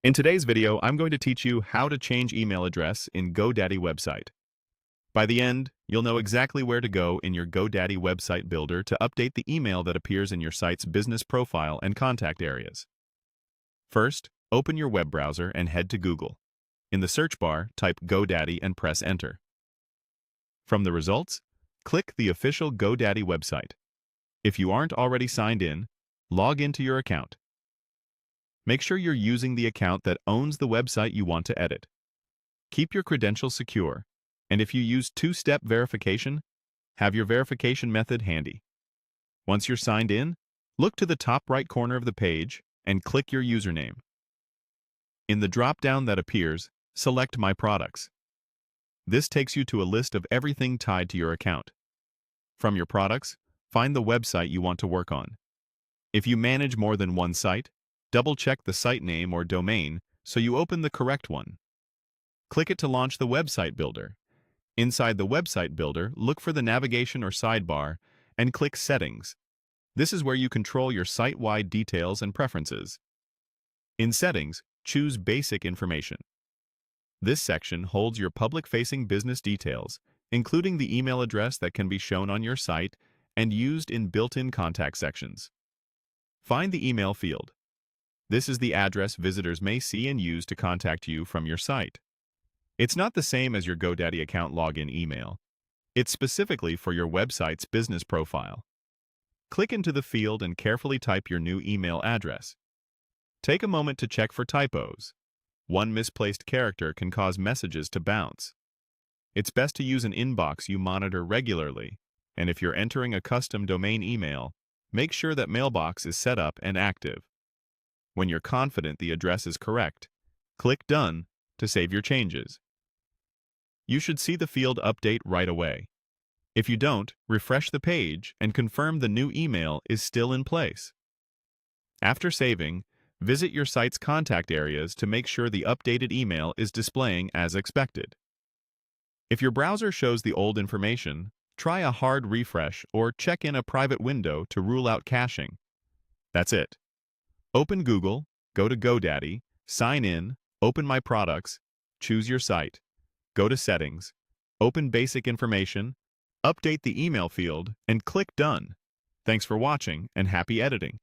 In today's video, I'm going to teach you how to change email address in GoDaddy website. By the end, you'll know exactly where to go in your GoDaddy website builder to update the email that appears in your site's business profile and contact areas. First, open your web browser and head to Google. In the search bar, type GoDaddy and press Enter. From the results, click the official GoDaddy website. If you aren't already signed in, log into your account. Make sure you're using the account that owns the website you want to edit. Keep your credentials secure, and if you use two-step verification, have your verification method handy. Once you're signed in, look to the top right corner of the page and click your username. In the drop-down that appears, select My Products. This takes you to a list of everything tied to your account. From your products, find the website you want to work on. If you manage more than one site, double-check the site name or domain so you open the correct one. Click it to launch the website builder. Inside the website builder, look for the navigation or sidebar and click Settings. This is where you control your site-wide details and preferences. In Settings, choose Basic Information. This section holds your public-facing business details, including the email address that can be shown on your site and used in built-in contact sections. Find the email field. This is the address visitors may see and use to contact you from your site. It's not the same as your GoDaddy account login email. It's specifically for your website's business profile. Click into the field and carefully type your new email address. Take a moment to check for typos. One misplaced character can cause messages to bounce. It's best to use an inbox you monitor regularly, and if you're entering a custom domain email, make sure that mailbox is set up and active. When you're confident the address is correct, click Done to save your changes. You should see the field update right away. If you don't, refresh the page and confirm the new email is still in place. After saving, visit your site's contact areas to make sure the updated email is displaying as expected. If your browser shows the old information, try a hard refresh or check in a private window to rule out caching. That's it. Open Google, go to GoDaddy, sign in, open My Products, choose your site, go to Settings, open Basic Information, update the email field, and click Done. Thanks for watching and happy editing.